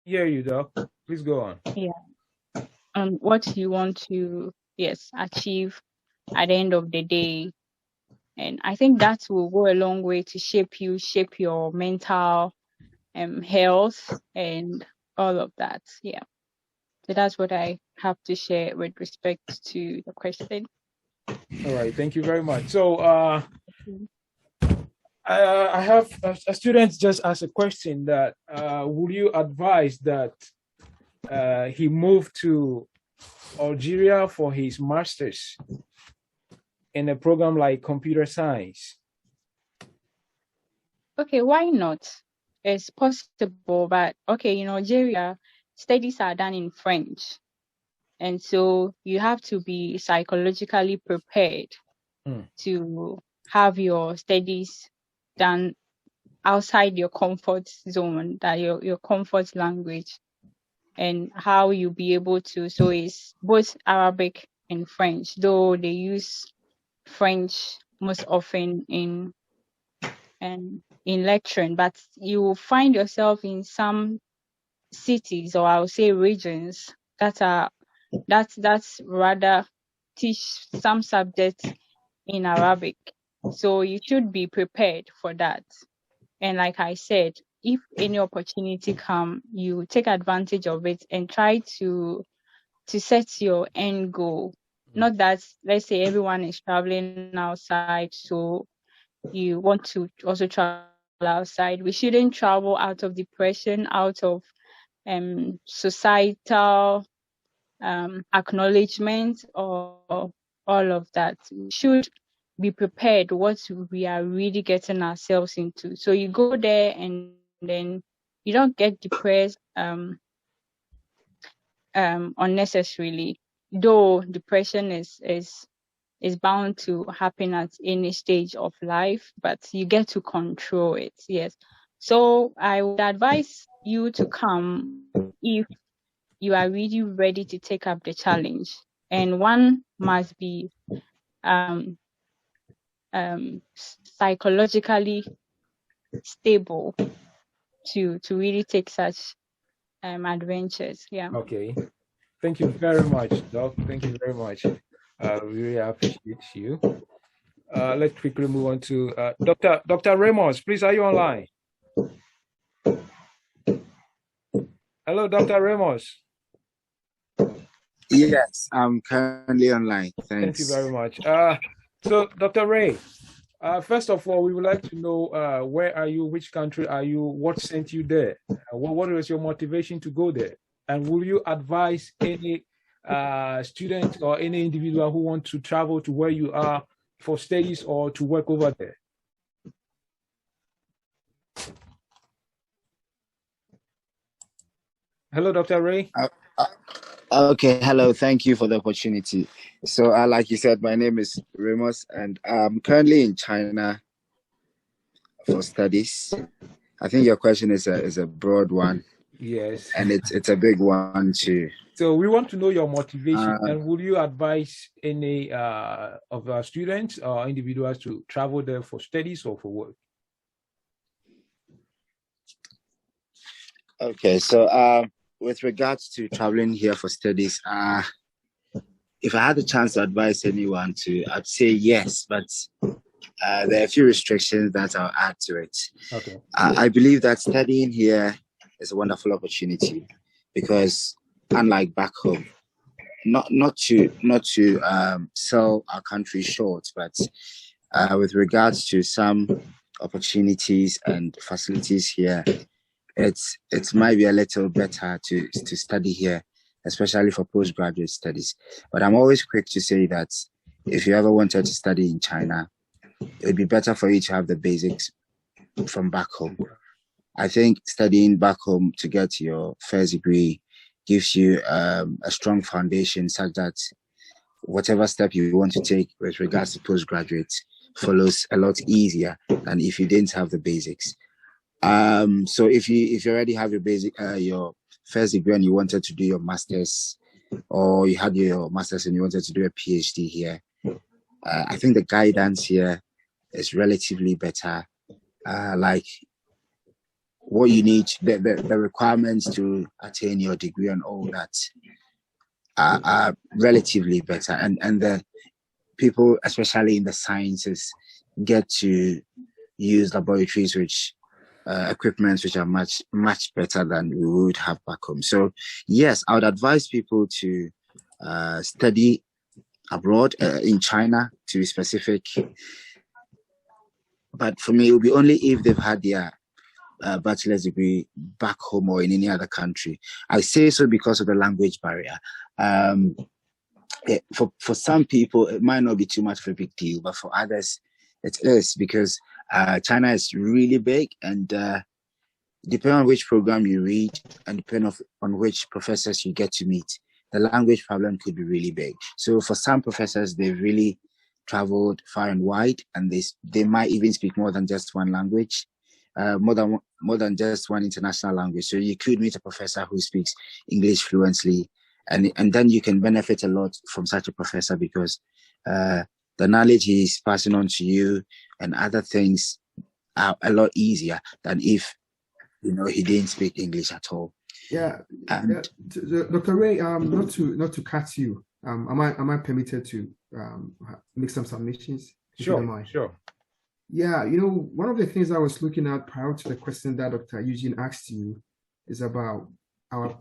hear you, Doc. Please go on. Yeah. What you want to, yes, achieve at the end of the day. And I think that will go a long way to shape you, shape your mental health and all of that. Yeah. So that's what I have to share with respect to the question. All right, thank you very much. So, Mhm. I have a student just asked a question that would you advise that he moved to Algeria for his master's in a program like computer science? Okay, why not? It's possible, but okay, in Algeria, studies are done in French. And so you have to be psychologically prepared Mm. to have your studies done outside your comfort zone, that your comfort language, and how you'll be able to. So it's both Arabic and French, though they use French most often in lecturing, but you will find yourself in some cities, or I would say regions, that's rather teach some subjects in Arabic. So you should be prepared for that. And like I said, if any opportunity come, you take advantage of it and try to set your end goal. Mm. Not that, let's say, everyone is traveling outside, so you want to also travel outside. We shouldn't travel out of depression, out of societal acknowledgement, or all of that. We should be prepared what we are really getting ourselves into. So you go there and then you don't get depressed unnecessarily. Though depression is bound to happen at any stage of life, but you get to control it. Yes. So I would advise you to come if you are really ready to take up the challenge. And one must be um, psychologically stable to really take such adventures. Yeah. Okay. Thank you very much, Doc. Thank you very much. We really appreciate you. Let's quickly move on to Dr. Ramos. Please, are you online? Hello, Dr. Ramos. Yes, I'm currently online. Thank you Thanks. very much. So, Dr. Ray, first of all, we would like to know where are you, which country are you, what sent you there, what was your motivation to go there, and will you advise any student or any individual who want to travel to where you are for studies or to work over there? Hello, Dr. Ray. Okay, hello. Thank you for the opportunity. So, like you said, my name is Ramos, and I'm currently in China for studies. I think your question is a broad one. Yes. And it's a big one too. So we want to know your motivation, and would you advise any of our students or individuals to travel there for studies or for work? Okay, so with regards to traveling here for studies, if I had the chance to advise anyone to, I'd say yes, but there are a few restrictions that I'll add to it. Okay. I believe that studying here is a wonderful opportunity because, unlike back home, not to sell our country short, but with regards to some opportunities and facilities here, it might be a little better to study here, especially for postgraduate studies. But I'm always quick to say that if you ever wanted to study in China, it would be better for you to have the basics from back home. I think studying back home to get your first degree gives you a strong foundation such that whatever step you want to take with regards to postgraduate follows a lot easier than if you didn't have the basics. So if you already have your first degree and you wanted to do your master's, or you had your master's and you wanted to do a PhD here, I think the guidance here is relatively better. Like what you need, the requirements to attain your degree and all that are relatively better. And the people, especially in the sciences, get to use laboratories which equipments which are much better than we would have back home. So yes, I would advise people to study abroad, in China to be specific. But for me, it will be only if they've had their bachelor's degree back home or in any other country. I say so because of the language barrier. For some people, it might not be too much of a big deal, but for others, it is, because China is really big, and depending on which program you read and depending on which professors you get to meet, the language problem could be really big. So for some professors, they've really traveled far and wide, and they might even speak more than just one language, more than just one international language. So you could meet a professor who speaks English fluently, and then you can benefit a lot from such a professor, because the knowledge he's passing on to you and other things are a lot easier than if he didn't speak English at all. Yeah, Dr. Ray, not to cut you. Am I permitted to make some submissions? Sure, sure. Yeah, one of the things I was looking at prior to the question that Dr. Eugene asked you is about our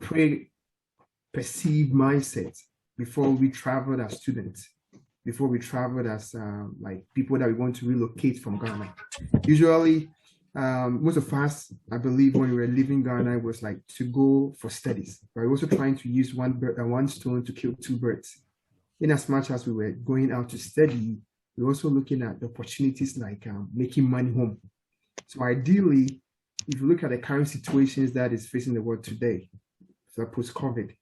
perceived mindset before we traveled as students, before we traveled as like people that we want to relocate from Ghana. Usually, most of us, I believe, when we were leaving Ghana, was like to go for studies. But we're also trying to use one stone to kill two birds. In as much as we were going out to study, we're also looking at the opportunities like making money home. So ideally, if you look at the current situations that is facing the world today, so post-COVID,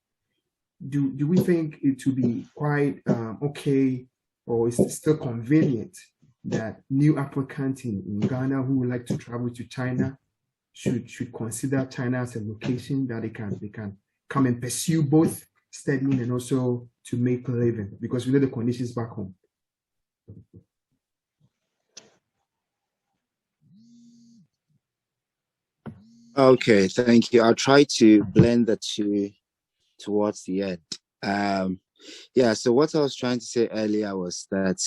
do we think it will be quite okay, or is it still convenient that new applicants in Ghana who would like to travel to China should consider China as a location that they can come and pursue both studying and also to make a living, because we know the conditions back home? Okay, thank you. I'll try to blend the two towards the end. Yeah, so what I was trying to say earlier was that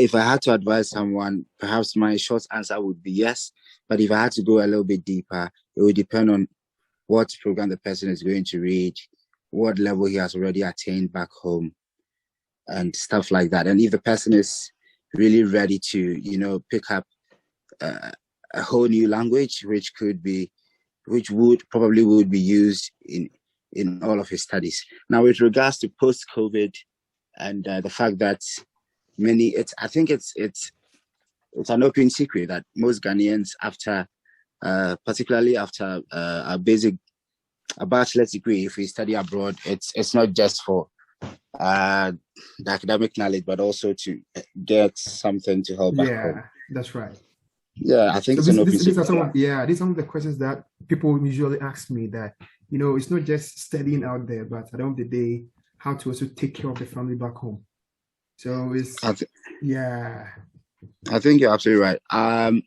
if I had to advise someone, perhaps my short answer would be yes. But if I had to go a little bit deeper, it would depend on what program the person is going to read, what level he has already attained back home, and stuff like that. And if the person is really ready to, pick up a whole new language, which probably would be used in all of his studies. Now, with regards to post-COVID and the fact that I think it's an open secret that most Ghanaians, particularly after a bachelor's degree, if we study abroad, it's not just for the academic knowledge, but also to get something to help back home. Yeah, that's right. Yeah, I think so it's an open secret. These are some of the questions that people usually ask me, that it's not just studying out there, but at the end of the day, how to also take care of the family back home. So I think you're absolutely right. I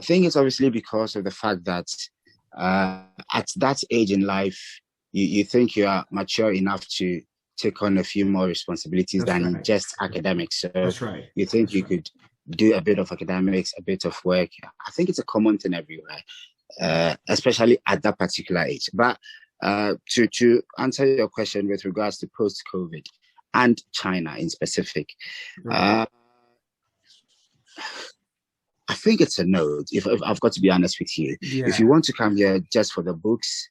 think it's obviously because of the fact that at that age in life, you think you are mature enough to take on a few more responsibilities than just academics. So you think you could do a bit of academics, a bit of work. I think it's a common thing everywhere, especially at that particular age. But to answer your question with regards to post-COVID and China in specific, I think it's a no. If I've got to be honest with you, if you want to come here just for the books,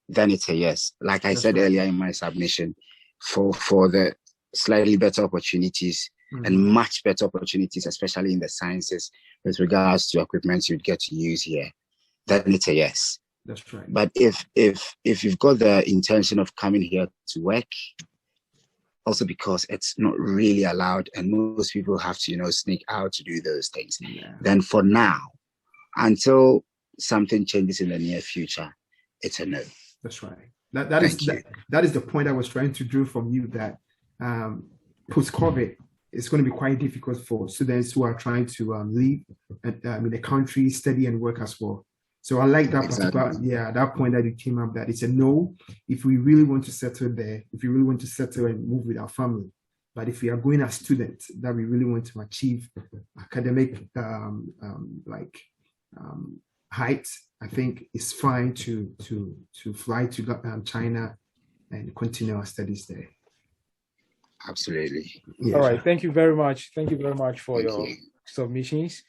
then it's a yes. Like I said earlier in my submission, for the slightly better opportunities and much better opportunities, especially in the sciences, with regards to equipment you'd get to use here, then it's a yes. That's right. But if you've got the intention of coming here to work, also because it's not really allowed and most people have to, sneak out to do those things, then for now, until something changes in the near future, it's a no. That's right. That is the point I was trying to draw from you, that post-COVID, it's going to be quite difficult for students who are trying to leave the country, study and work as well. So I like that Exactly. particular, that point that you came up, that it's a no if we really want to settle there, if we really want to settle and move with our family. But if we are going as students that we really want to achieve academic heights, I think it's fine to fly to China and continue our studies there. Absolutely. Yeah. All right. Thank you very much. Thank you very much for Thank your you. submissions.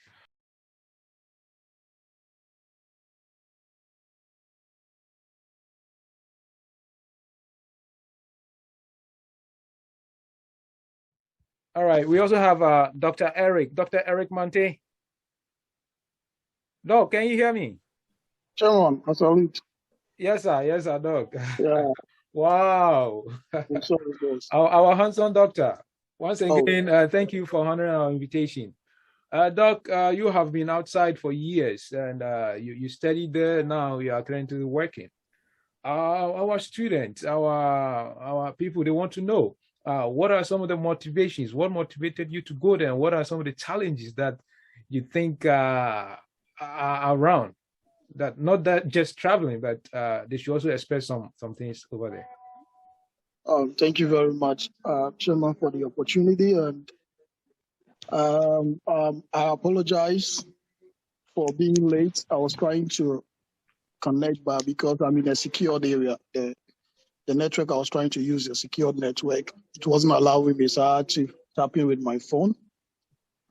All right. We also have Dr. Eric. Dr. Eric Monte. Doc, can you hear me? Chairman, I salute. Yes, sir. Yes, sir, Doc. Yeah, Wow. I'm sorry, boss. Our hands-on doctor. Once again, thank you for honoring our invitation. Doc, you have been outside for years and you studied there. Now you are currently working. Our students, our people, they want to know what are some of the motivations? What motivated you to go there? And what are some of the challenges that you think are around? That not that just traveling, but they should also expect some things over there. Thank you very much, Chairman, for the opportunity. And I apologize for being late. I was trying to connect, but because I'm in a secured area, the network I was trying to use, a secured network, it wasn't allowing me, so I had to tap in with my phone.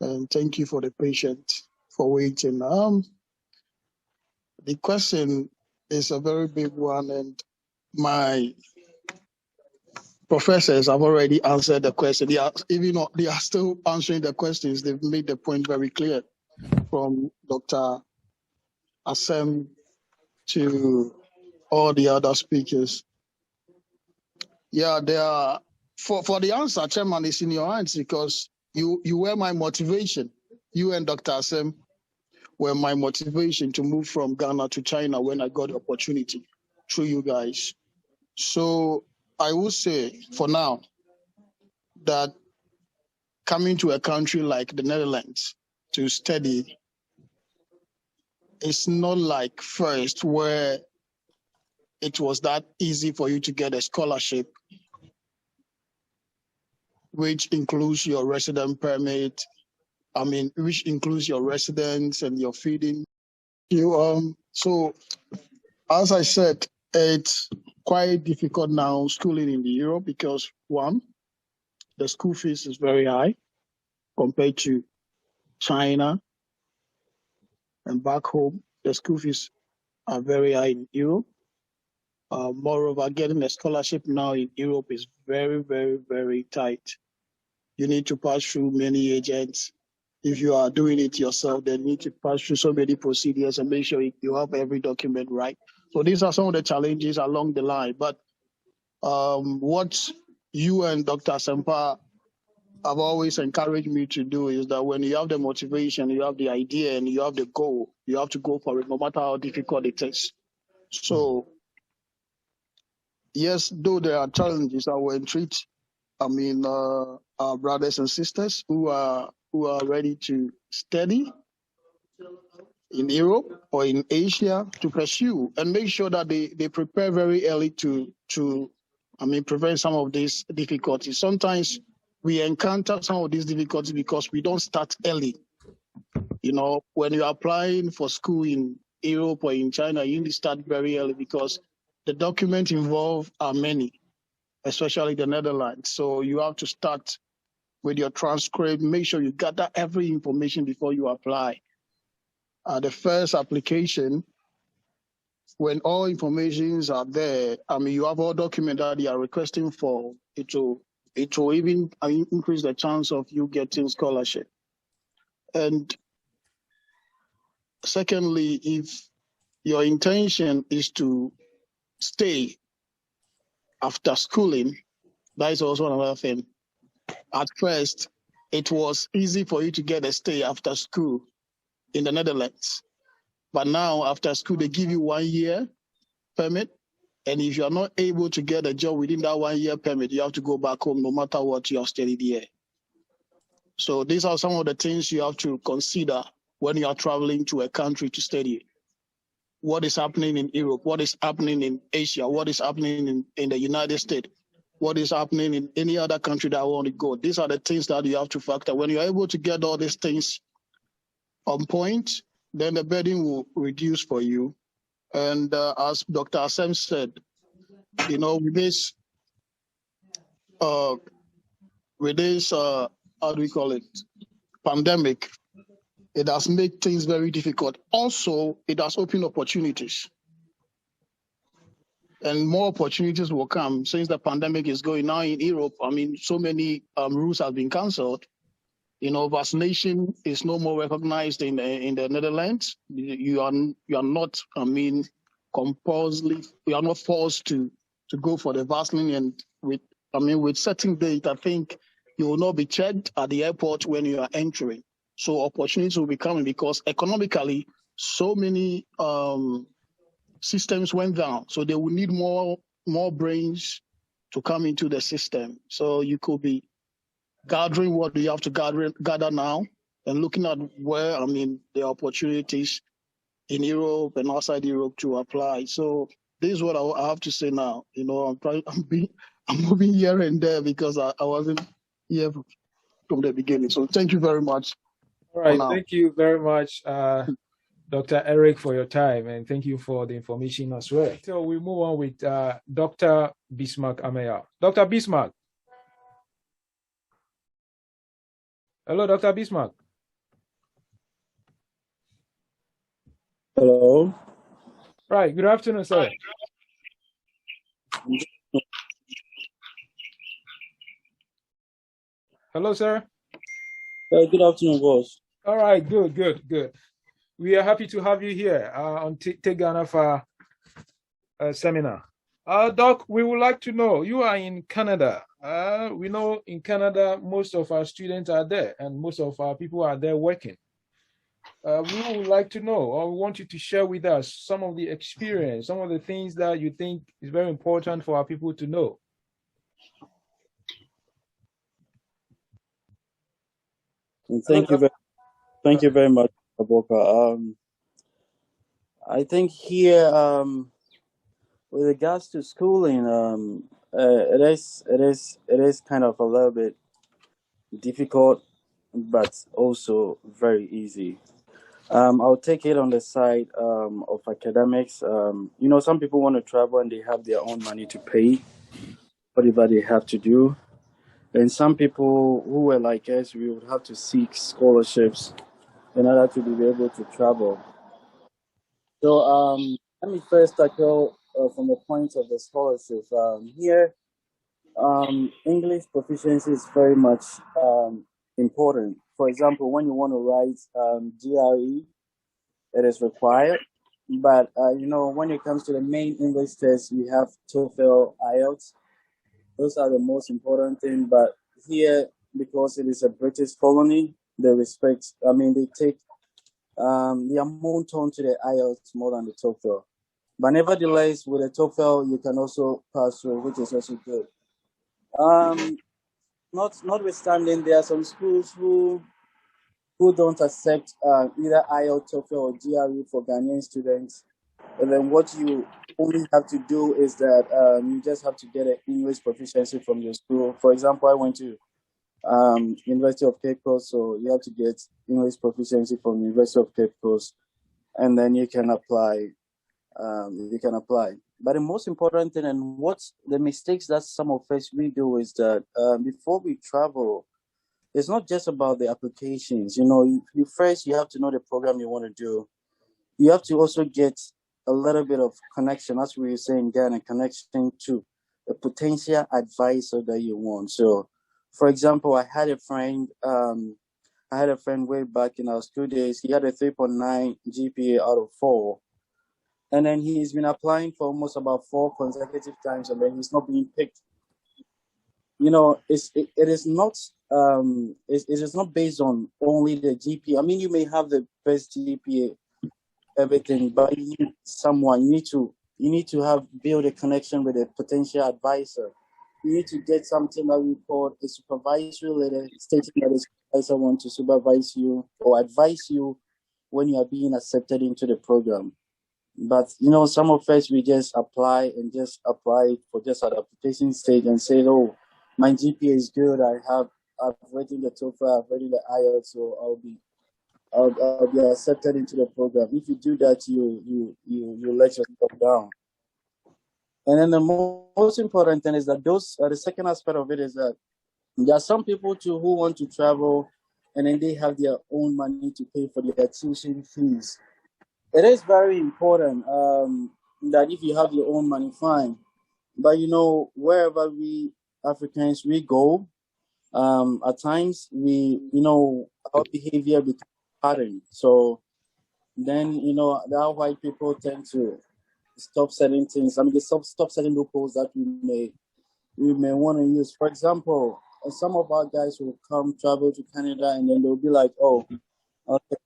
And thank you for the patience for waiting. The question is a very big one, and my professors have already answered the question. They are still answering the questions. They've made the point very clear, from Dr. Assem to all the other speakers. Yeah, they are for the answer, Chairman, is in your hands, because you were my motivation. You and Dr. Assem were my motivation to move from Ghana to China when I got the opportunity through you guys. So I would say for now that coming to a country like the Netherlands to study, it's not like first where it was that easy for you to get a scholarship, which includes your resident permit. Which includes your residence and your feeding. So as I said, it's quite difficult now schooling in Europe because, one, the school fees is very high compared to China, and back home, the school fees are very high in Europe. Moreover, getting a scholarship now in Europe is very, very, very tight. You need to pass through many agents. If you are doing it yourself, then you need to pass through so many procedures and make sure you have every document right. So these are some of the challenges along the line. But what you and Dr. Sempa have always encouraged me to do is that when you have the motivation, you have the idea, and you have the goal, you have to go for it, no matter how difficult it is. So yes, though there are challenges, I will entreat, our brothers and sisters who are ready to study in Europe or in Asia to pursue and make sure that they prepare very early to prevent some of these difficulties. Sometimes we encounter some of these difficulties because we don't start early. When you're applying for school in Europe or in China, you need to start very early because the documents involved are many, especially the Netherlands. So you have to start with your transcript, make sure you gather every information before you apply. The first application, when all informations are there, you have all documents that you are requesting for, it will even increase the chance of you getting scholarship. And secondly, if your intention is to stay after schooling, that is also another thing. At first, it was easy for you to get a stay after school in the Netherlands. But now, after school, they give you 1 year permit. And if you're not able to get a job within that 1 year permit, you have to go back home no matter what you have studied here. So these are some of the things you have to consider when you are traveling to a country to study. what is happening in Europe, what is happening in Asia, what is happening in the United States, what is happening in any other country that I want to go. These are the things that you have to factor. When you're able to get all these things on point, then the burden will reduce for you. And as Dr. Asem said, you know, with this, how do we call it, pandemic, it has made things very difficult. Also, it has opened opportunities. And more opportunities will come since the pandemic is going now in Europe. I mean, so many rules have been cancelled. You know, vaccination is no more recognized in the Netherlands. You are not, I mean, compulsively, you are not forced to go for the vaccine. And with certain date, I think you will not be checked at the airport when you are entering. So opportunities will be coming because economically, so many systems went down. So they will need more brains to come into the system. So you could be gathering what you have to gather now and looking at where, I mean, the opportunities in Europe and outside Europe to apply. So this is what I have to say now. You know, I'm moving here and there because I wasn't here from the beginning. So thank you very much. All right, thank you very much, Dr. Eric, for your time, and thank you for the information as well. So we move on with Dr. Bismarck Ameya. Dr. Bismarck. Hello, Dr. Bismarck. Hello. Right, good afternoon, sir. Hello, sir. Good afternoon, boss. All right, good. We are happy to have you here on Take Ghana for a seminar. Doc, we would like to know, you are in Canada. We know in Canada, most of our students are there and most of our people are there working. We would like to know, or we want you to share with us some of the experience, some of the things that you think is very important for our people to know. Thank you very much, Aboka. I think here, with regards to schooling, it is kind of a little bit difficult, but also very easy. I'll take it on the side of academics. You know, some people want to travel and they have their own money to pay whatever they have to do. And some people who were like us, we would have to seek scholarships in order to be able to travel. So let me first tackle from the point of the scholarship. Here, English proficiency is very much important. For example, when you want to write GRE, it is required. But you know, when it comes to the main English test, we have TOEFL, IELTS. Those are the most important thing. But here, because it is a British colony, they take the amount on to the IELTS more than the TOEFL. But nevertheless, with the TOEFL, you can also pass through, which is also good. Notwithstanding, there are some schools who don't accept either IELTS, TOEFL, or GRE for Ghanaian students. And then what you only have to do is that you just have to get an English proficiency from your school. For example, I went to University of Cape Coast, so you have to get English proficiency from University of Cape Coast, and then you can apply. But the most important thing, and what's the mistakes that some of us we do, is that before we travel, it's not just about the applications. You know, you first you have to know the program you want to do. You have to also get a little bit of connection, as we were saying, Ghana, connection to a potential advisor that you want. So, for example, I had a friend way back in our school days. He had a 3.9 GPA out of 4. And then he's been applying for almost about 4 consecutive times, and then he's not being picked. You know, it is not based on only the GPA. I mean, you may have the best GPA, everything, but you need someone. You need to have build a connection with a potential advisor. You need to get something that we call a supervisory letter stating that a supervisor wants to supervise you or advise you when you are being accepted into the program. But some of us, we just apply for just at application stage and say, oh, my GPA is good. I've written the TOEFL, I've written the IELTS, so I'll be accepted into the program. If you do that, you let yourself down. And then the most important thing is that the second aspect of it is that there are some people too who want to travel, and then they have their own money to pay for their tuition fees. It is very important that if you have your own money, fine. But wherever we Africans we go, at times our behavior becomes pattern. So then the white people tend to stop setting things. I mean, they stop setting loopholes that we may want to use. For example, some of our guys will travel to Canada, and then they'll be like, oh, okay,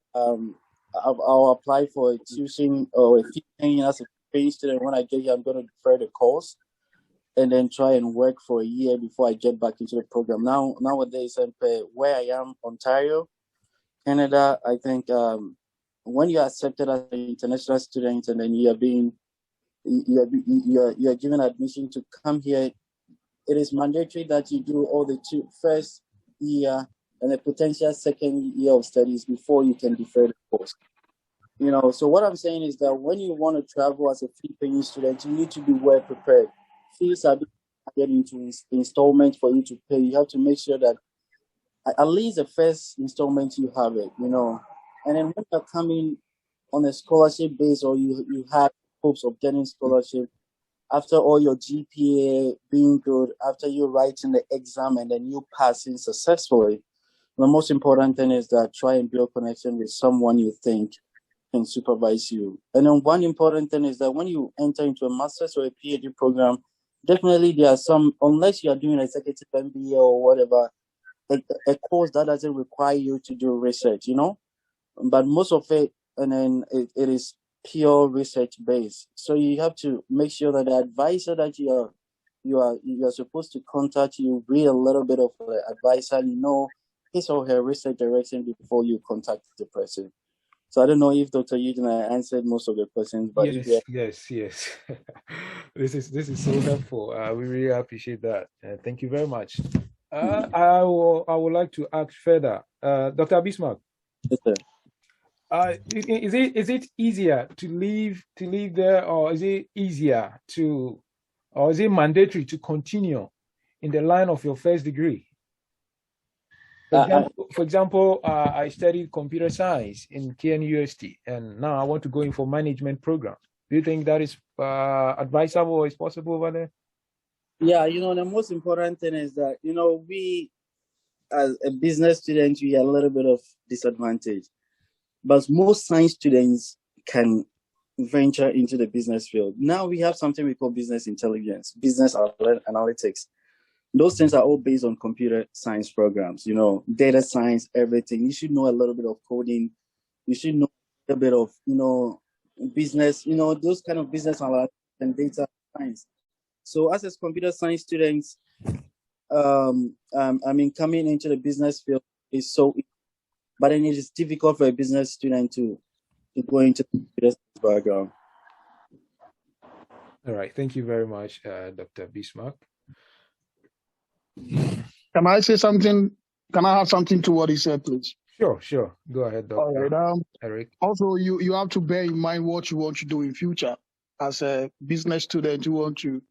I'll apply for a tuition or a fee paying as a paying student. When I get here, I'm going to defer the course and then try and work for a year before I get back into the program. Nowadays, where I am, Ontario, Canada, I think when you're accepted as an international student and then you're given admission to come here, it is mandatory that you do all the first year and a potential second year of studies before you can defer the course. So what I'm saying is that when you want to travel as a fee-paying student, you need to be well prepared. Fees are being added into installments for you to pay. You have to make sure that at least the first installment you have it, And then when you're coming on a scholarship base or you have hopes of getting scholarship, after all your GPA being good, after you writing the exam and then you passing successfully, the most important thing is that try and build connection with someone you think can supervise you. And then one important thing is that when you enter into a master's or a PhD program, definitely there are some, unless you are doing executive MBA or whatever, a course that doesn't require you to do research, But most of it, and then it is pure research based. So you have to make sure that the advisor that you are supposed to contact, you read a little bit of the advisor, his or her research direction before you contact the person. So I don't know if Dr. Eugene answered most of the questions, but yes. This is so helpful. We really appreciate that. Thank you very much. I would like to ask further, Dr. Bismarck. Yes, sir. Is it easier to leave there, or is it is it mandatory to continue in the line of your first degree? For example, I studied computer science in KNUST, and now I want to go in for management program. Do you think that is advisable or is possible over there? Yeah, the most important thing is that, we as a business student, we are a little bit of disadvantage. But most science students can venture into the business field. Now we have something we call business intelligence, business analytics. Those things are all based on computer science programs, data science, everything. You should know a little bit of coding. You should know a bit of, business, those kind of business analytics and data science. So as a computer science students, coming into the business field is so easy, but then it is difficult for a business student to go into the business background. All right. Thank you very much, Dr. Bismarck. Can I say something? Can I have something to what he said, please? Sure. Go ahead, Dr. All right. Eric. Also, you have to bear in mind what you want to do in future. As a business student, you want to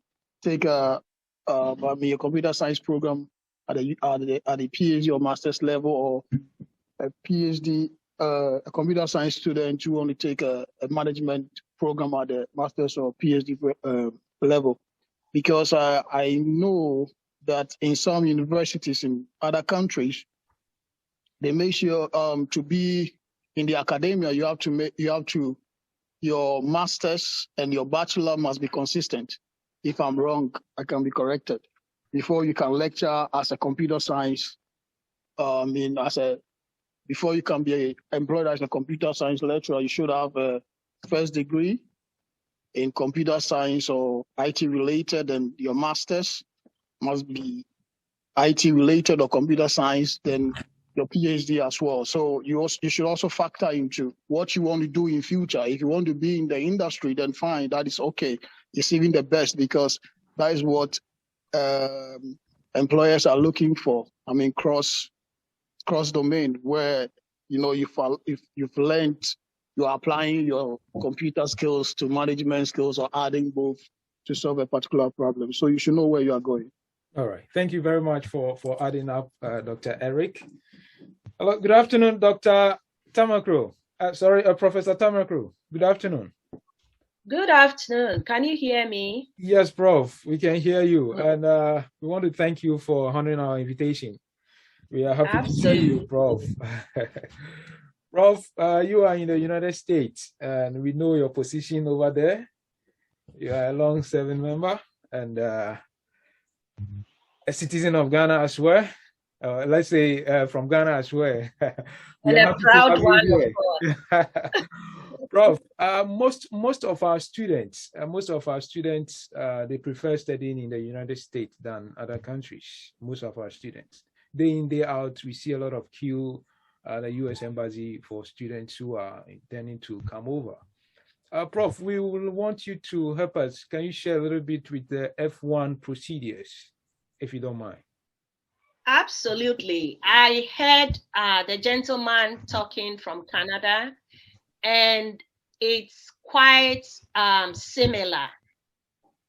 take a computer science program at the PhD or master's level, or a PhD, a computer science student, you want to take a management program at the master's or PhD level. Because I know that in some universities in other countries, they make sure to be in the academia, your master's and your bachelor must be consistent. If I'm wrong, I can be corrected. Before you can lecture as a computer science, before you can be employed as a computer science lecturer, you should have a first degree in computer science or IT related, and your master's must be IT related or computer science. Then your PhD as well. So you should also factor into what you want to do in future. If you want to be in the industry, then fine, that is okay. It's even the best because that is what employers are looking for. I mean, cross domain where if you've learned, you're applying your computer skills to management skills or adding both to solve a particular problem. So you should know where you are going. All right. Thank you very much for adding up, Dr. Eric. Hello, good afternoon, Dr. Tamakro. Professor Tamakro. Good afternoon. Good afternoon. Can you hear me? Yes, Prof. We can hear you. And we want to thank you for honoring our invitation. We are happy to see you, Prof. Prof, you are in the United States, and we know your position over there. You are a long-serving member and a citizen of Ghana as well. Let's say from Ghana as well. And a proud one, of course. Prof, most of our students, they prefer studying in the United States than other countries. Most of our students, day in, day out, we see a lot of queue at the U.S. Embassy for students who are intending to come over. Prof, we will want you to help us. Can you share a little bit with the F1 procedures, if you don't mind? Absolutely. I heard the gentleman talking from Canada, and it's quite similar.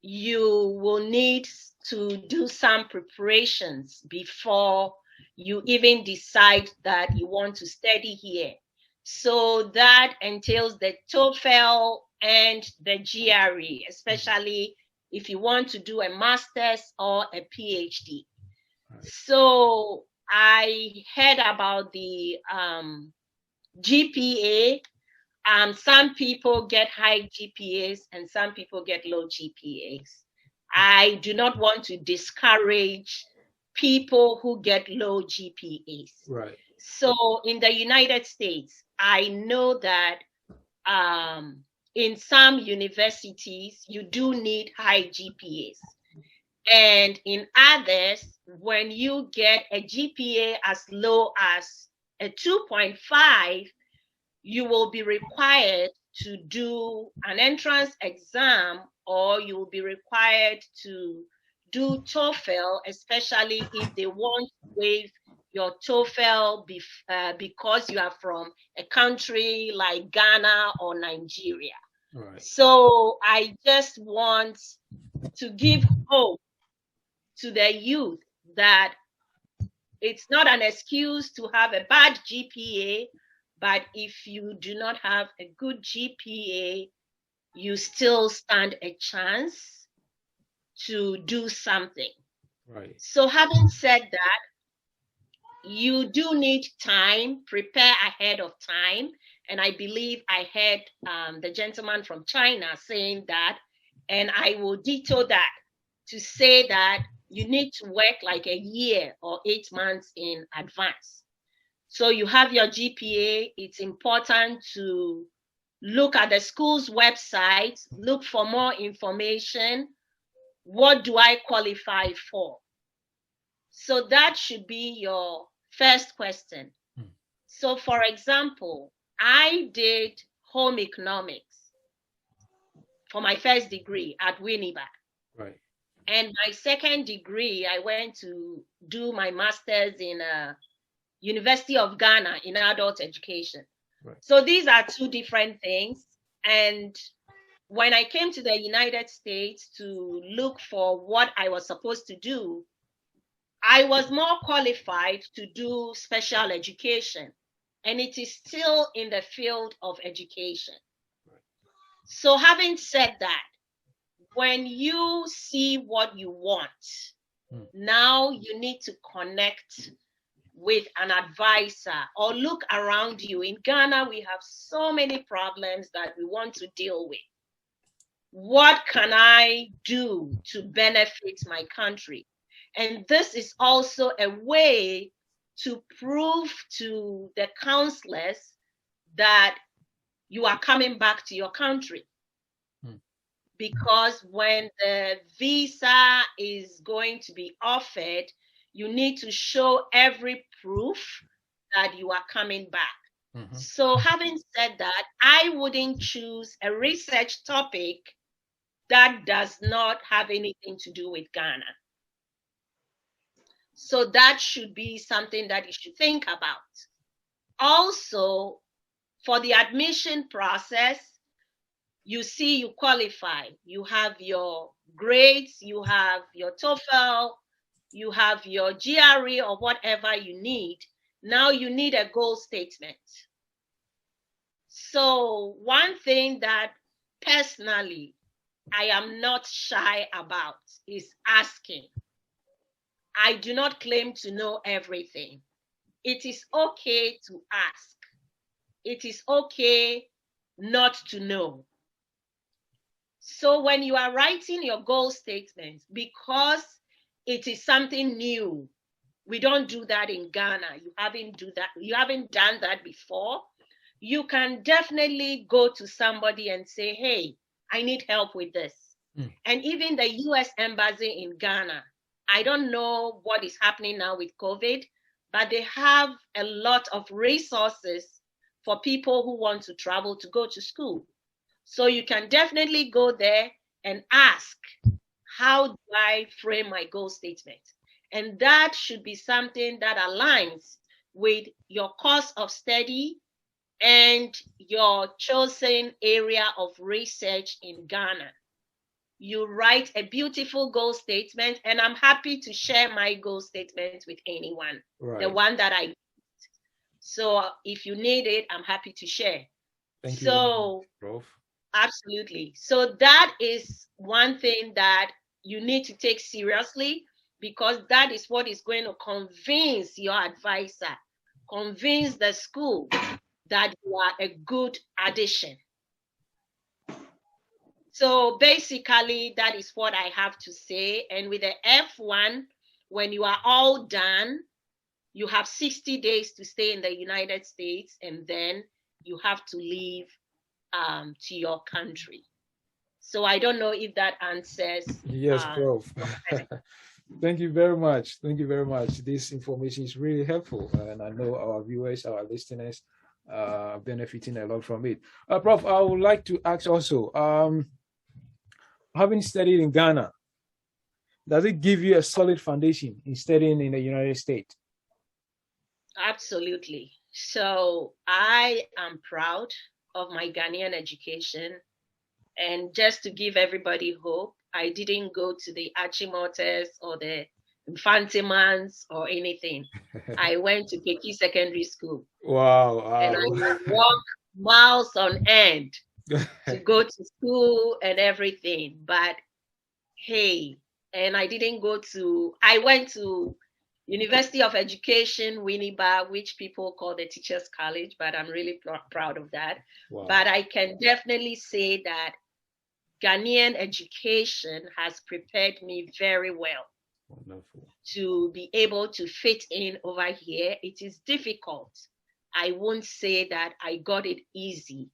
You will need to do some preparations before you even decide that you want to study here. So that entails the TOEFL and the GRE, especially if you want to do a master's or a PhD. So I heard about the GPA. Some people get high GPAs and some people get low GPAs. I do not want to discourage people who get low GPAs. Right. So in the United States, I know that in some universities, you do need high GPAs. And in others, when you get a GPA as low as a 2.5, you will be required to do an entrance exam, or you will be required to do TOEFL, especially if they want to waive your TOEFL because you are from a country like Ghana or Nigeria. Right. So I just want to give hope to the youth that it's not an excuse to have a bad GPA, but if you do not have a good GPA, you still stand a chance to do something. Right. So having said that, you do need time, prepare ahead of time. And I believe I heard the gentleman from China saying that, and I will detail that to say that you need to work like a year or 8 months in advance. So you have your GPA. It's important to look at the school's website, look for more information. What do I qualify for? So that should be your first question. So for example, I did home economics for my first degree at Winneba. Right. And my second degree, I went to do my master's in University of Ghana in adult education. Right. So these are two different things. And when I came to the United States to look for what I was supposed to do, I was more qualified to do special education. And it is still in the field of education. Right. So having said that, when you see what you want, now you need to connect with an advisor or look around you. In Ghana, we have so many problems that we want to deal with. What can I do to benefit my country? And this is also a way to prove to the counselors that you are coming back to your country. Because when the visa is going to be offered, you need to show every proof that you are coming back. Mhm. So having said that, I wouldn't choose a research topic that does not have anything to do with Ghana. So that should be something that you should think about. Also, for the admission process, you see you qualify. You have your grades, you have your TOEFL, you have your GRE or whatever you need. Now you need a goal statement. So one thing that personally I am not shy about is asking. I do not claim to know everything. It is okay to ask. It is okay not to know. So when you are writing your goal statement, because it is something new, we don't do that in Ghana. You haven't done that before. You can definitely go to somebody and say, hey, I need help with this. And even the US Embassy in Ghana, I don't know what is happening now with COVID, but they have a lot of resources for people who want to travel to go to school. So you can definitely go there and ask, how do I frame my goal statement? And that should be something that aligns with your course of study and your chosen area of research in Ghana. You write a beautiful goal statement, and I'm happy to share my goal statement with anyone, the one that I used. So if you need it, I'm happy to share. Thank you. So, absolutely. So that is one thing that you need to take seriously, because that is what is going to convince your advisor, convince the school that you are a good addition. So basically, that is what I have to say. And with the F1, when you are all done, you have 60 days to stay in the United States, and then you have to leave to your country. So I don't know if that answers. Yes, Prof. Thank you very much. Thank you very much. This information is really helpful, and I know our viewers, our listeners, are benefiting a lot from it. Prof, I would like to ask also, having studied in Ghana, does it give you a solid foundation in studying in the United States? Absolutely. So I am proud of my Ghanaian education. And just to give everybody hope, I didn't go to the Achimoters or the Infantimans or anything. I went to Peki Secondary School. Wow. And I would walk miles on end to go to school and everything. But hey, and I went to University of Education, Winneba, which people call the Teachers College, but I'm really proud of that. Wow. But I can definitely say that Ghanaian education has prepared me very well. Wonderful. To be able to fit in over here. It is difficult. I won't say that I got it easy,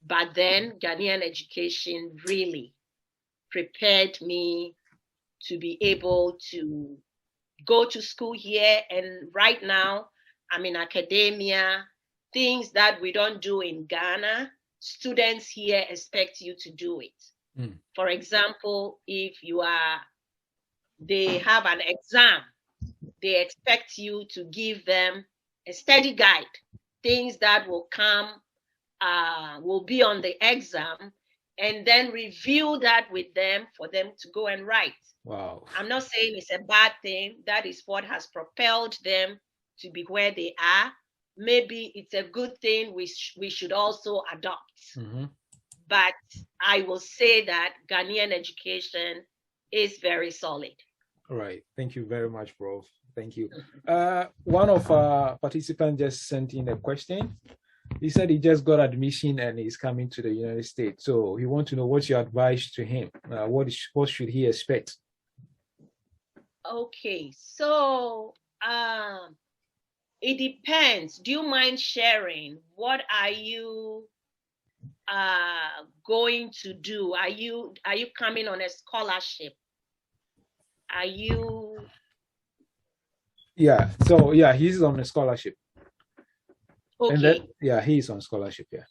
but then Ghanaian education really prepared me to be able to go to school here. And right now, I'm in academia, things that we don't do in Ghana. Students here expect you to do it. For example, if they have an exam, they expect you to give them a study guide, things that will be on the exam, and then review that with them for them to go and write. Wow. I'm not saying it's a bad thing. That is what has propelled them to be where they are. Maybe it's a good thing we should also adopt. But I will say that Ghanaian education is very solid. All right. Thank you very much, Prof. Thank you. One of our participants just sent in a question. He said he just got admission and he's coming to the United States. So he wants to know what's your advice to him. What should he expect? Okay, so it depends. Do you mind sharing? What are you going to do? Are you coming on a scholarship? Are you? Yeah. So yeah, he's on a scholarship. And that, Okay, yeah, he's on scholarship. Yeah.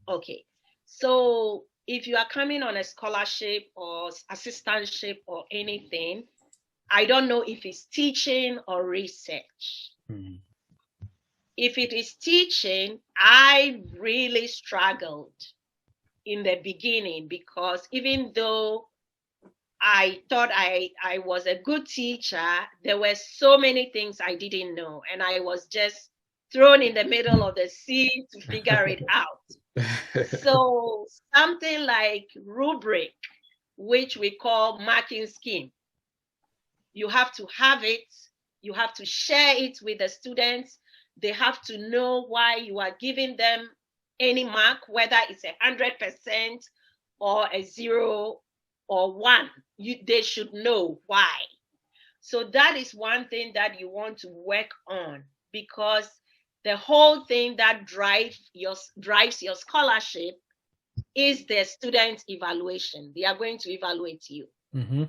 okay. So if you are coming on a scholarship or assistantship or anything, I don't know if it's teaching or research. Mhm. If it is teaching, I really struggled in the beginning because even though I thought I was a good teacher, there were so many things I didn't know, and I was just thrown in the middle of the sea to figure it out. So something like rubric, which we call marking scheme, you have to have it, you have to share it with the students. They have to know why you are giving them any mark, whether it's 100% or a 0 or 1. They should know why. So that is one thing that you want to work on, because the whole thing that drives your scholarship is the student evaluation. They are going to evaluate you. Mm-hmm.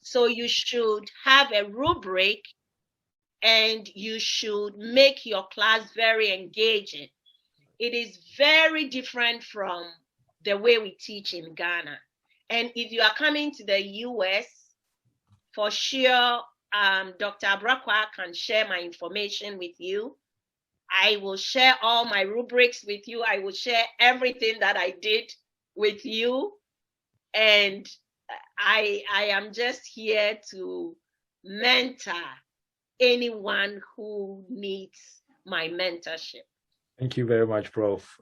So you should have a rubric, and you should make your class very engaging. It is very different from the way we teach in Ghana. And if you are coming to the US, for sure, Dr. Abrakwa can share my information with you. I will share all my rubrics with you. I will share everything that I did with you. And I am just here to mentor anyone who needs my mentorship. Thank you very much, Prof.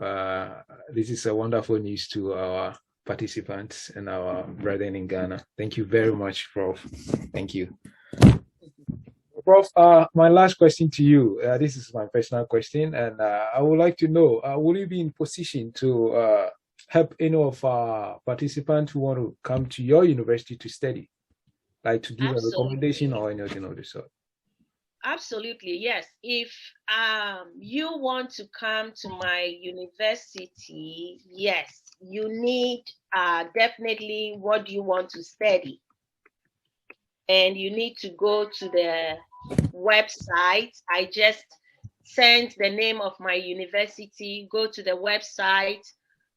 This is a wonderful news to our participants and our brethren in Ghana. Thank you very much, Prof. Thank you. Prof, my last question to you, this is my personal question, and I would like to know, will you be in position to help any of our participants who want to come to your university to study, like to give a recommendation or anything of the sort? Absolutely, yes. If you want to come to my university, yes, you need definitely what you want to study. And you need to go to the website. I just sent the name of my university. Go to the website,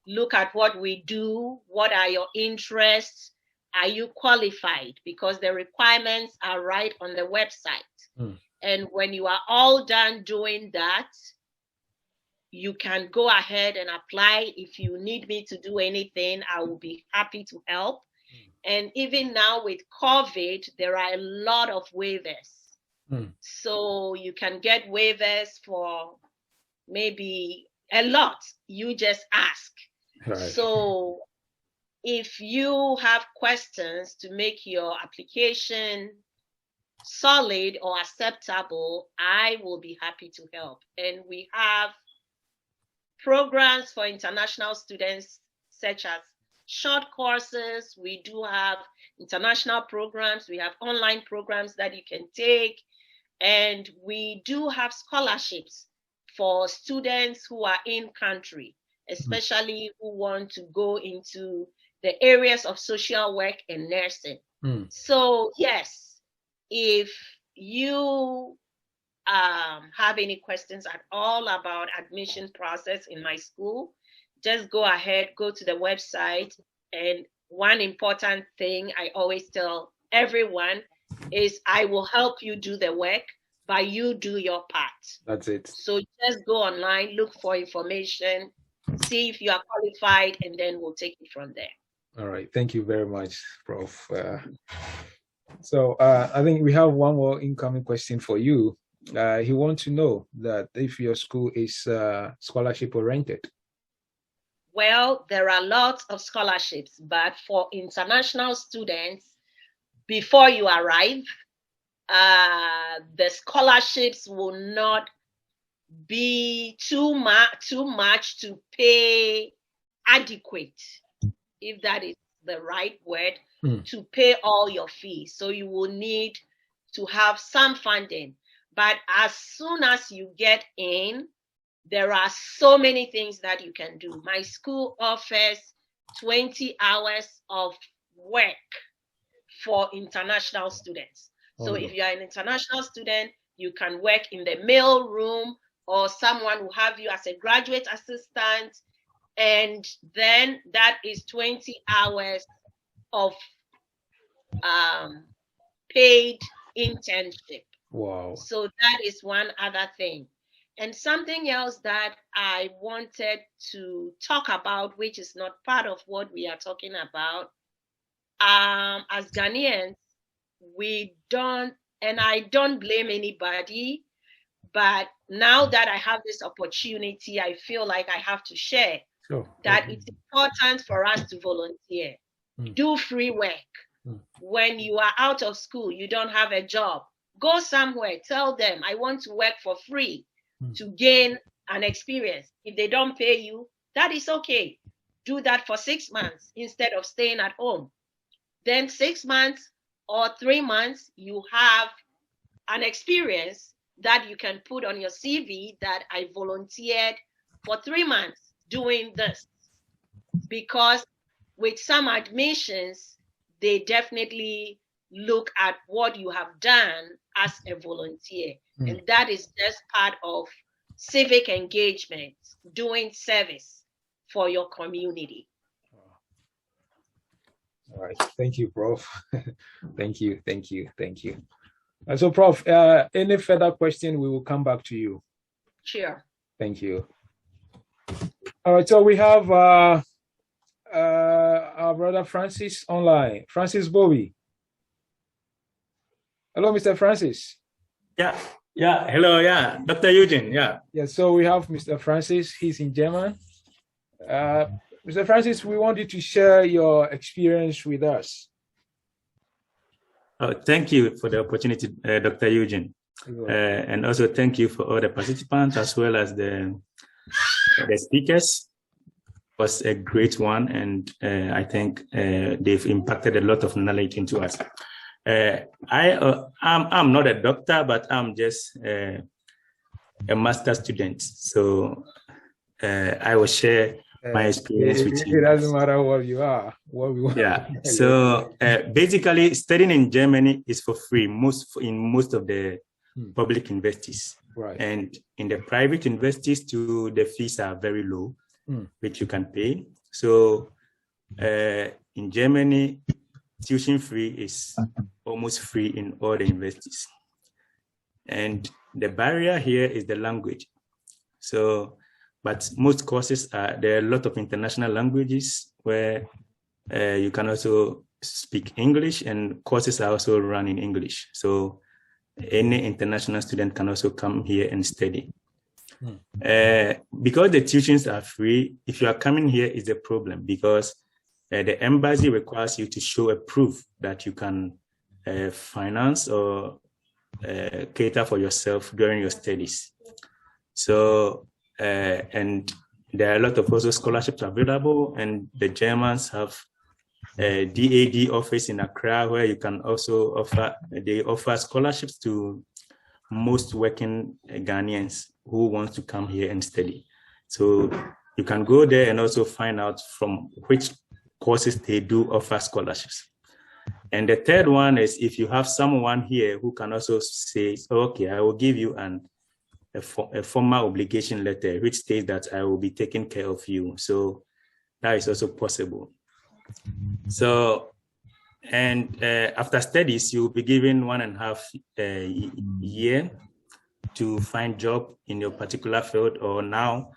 look at what we do, what are your interests, are you qualified? Because the requirements are right on the website. And when you are all done doing that, you can go ahead and apply. If you need me to do anything, I will be happy to help. And even now with COVID, there are a lot of waivers. So you can get waivers for maybe a lot. You just ask. Right. So if you have questions to make your application solid or acceptable, I will be happy to help. And we have programs for international students, such as short courses. We do have international programs. We have online programs that you can take. And we do have scholarships for students who are in country, especially who want to go into the areas of social work and nursing. So yes, if you have any questions at all about admission process in my school, just go ahead, go to the website. And one important thing I always tell everyone is I will help you do the work, but you do your part. That's it. So just go online, look for information, see if you are qualified, and then we'll take it from there. All right. Thank you very much, Prof. So I think we have one more incoming question for you. He wants to know that if your school is scholarship oriented. Well, there are lots of scholarships, but for international students, before you arrive, the scholarships will not be too much to pay adequate, if that is the right word, to pay all your fees. So you will need to have some funding. But as soon as you get in, there are so many things that you can do. My school offers 20 hours of work for international students. So if you are an international student, you can work in the mail room or someone will have you as a graduate assistant, and then that is 20 hours of paid internship. Wow. So that is one other thing. And something else that I wanted to talk about, which is not part of what we are talking about, as Ghanaians, we don't, and I don't blame anybody, but now that I have this opportunity, I feel like I have to share that it's important for us to volunteer, do free work. When you are out of school, you don't have a job, go somewhere, tell them, I want to work for free to gain an experience. If they don't pay you, that is okay. Do that for 6 months instead of staying at home. Then 6 months or 3 months, you have an experience that you can put on your CV that I volunteered for 3 months doing this. Because with some admissions, they definitely look at what you have done as a volunteer. And that is just part of civic engagement, doing service for your community. All right. Thank you, Prof. Thank you. So, Prof, any further question, we will come back to you. Sure. Thank you. All right. So we have our brother Francis online. Francis Bowie. Hello, Mr. Francis. Yeah. Hello. Yeah. Dr. Eugene. Yeah. Yeah. So we have Mr. Francis. He's in German. Mr. Francis, we want you to share your experience with us. Thank you for the opportunity, Dr. Eugene. And also thank you for all the participants as well as the speakers. It was a great one, and I think they've impacted a lot of knowledge into us. I'm not a doctor, but I'm just a master's student. So I will share my experience with you. It doesn't matter what you are. What we want. Yeah. So basically, studying in Germany is for free in most of the public universities. Right. And in the private universities, too, the fees are very low, which you can pay. So in Germany, tuition free is almost free in all the universities. And the barrier here is the language. So, but most courses there are a lot of international languages where you can also speak English, and courses are also run in English. So any international student can also come here and study. Because the tuitions are free, if you are coming here, is a problem because the embassy requires you to show a proof that you can finance or cater for yourself during your studies. So, and there are a lot of also scholarships available, and the Germans have a DAD office in Accra where you can also offer scholarships to most working Ghanaians who want to come here and study. So you can go there and also find out from which courses they do offer scholarships. And the third one is if you have someone here who can also say, okay, I will give you a formal obligation letter which states that I will be taking care of you. So that is also possible. So, and after studies, you will be given 1.5 year to find job in your particular field, or now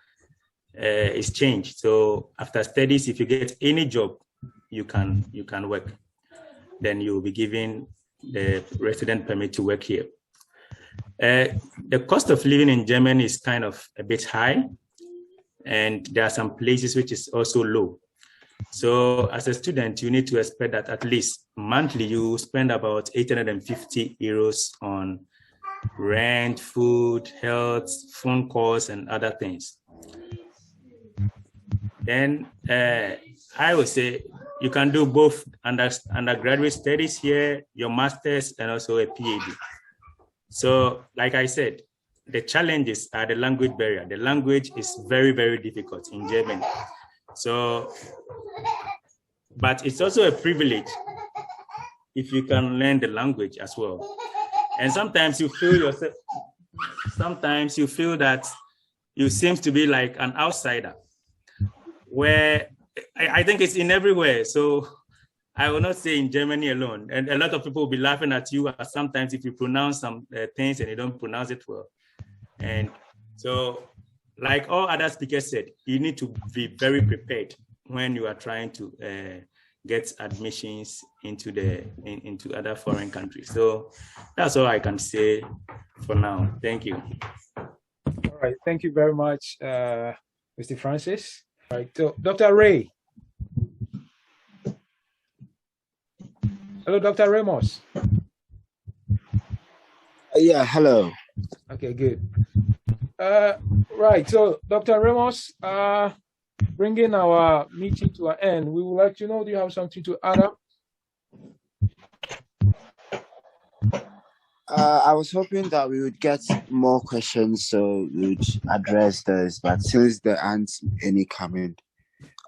it's changed. So after studies, if you get any job, you can work. Then you will be given the resident permit to work here. The cost of living in Germany is kind of a bit high, and there are some places which is also low. So as a student, you need to expect that at least monthly you spend about 850 euros on rent, food, health, phone calls, and other things. Then I would say you can do both undergraduate studies here, your master's, and also a PhD. So like I said, the challenges are the language barrier. The language is very, very difficult in Germany. So, but it's also a privilege if you can learn the language as well. And sometimes you feel yourself, sometimes you feel that you seem to be like an outsider, where I think it's in everywhere. So I will not say in Germany alone. And a lot of people will be laughing at you sometimes if you pronounce some things and you don't pronounce it well. And so, like all other speakers said, you need to be very prepared when you are trying to get admissions into other foreign countries. So that's all I can say for now. Thank you. All right. Thank you very much, Mr. Francis. All right. So, Dr. Ray. Hello, Dr. Ramos. Yeah, hello. Okay, good. Right. So, Dr. Ramos, bringing our meeting to an end, we would like to know, do you have something to add up? I was hoping that we would get more questions, so we would address those. But since there aren't any coming,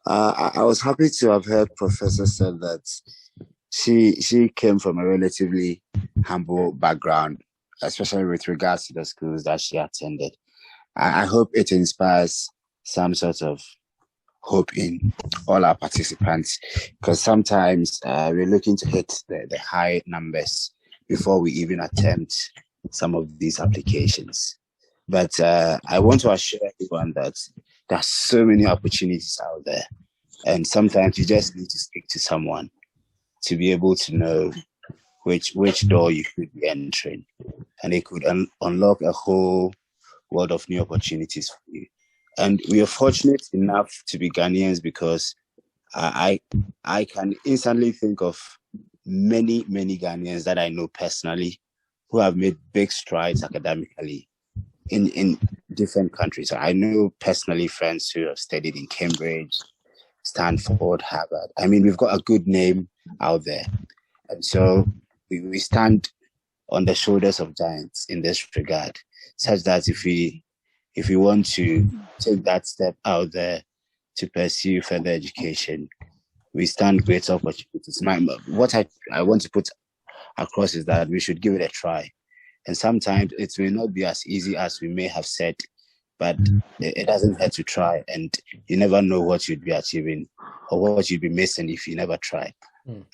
I was happy to have heard Professor said that she came from a relatively humble background, especially with regards to the schools that she attended. I hope it inspires some sort of hope in all our participants, because sometimes we're looking to hit the high numbers before we even attempt some of these applications. But I want to assure everyone that there's so many opportunities out there. And sometimes you just need to speak to someone to be able to know which door you could be entering. And it could unlock a whole world of new opportunities for you. And we are fortunate enough to be Ghanaians, because I can instantly think of many Ghanaians that I know personally who have made big strides academically in different countries. I know personally friends who have studied in Cambridge, Stanford, Harvard. I mean, we've got a good name out there. And so we stand on the shoulders of giants in this regard, such that if we want to take that step out there to pursue further education, we stand greater opportunities. What I want to put across is that we should give it a try. And sometimes it may not be as easy as we may have said, but it doesn't hurt to try. And you never know what you'd be achieving or what you'd be missing if you never try.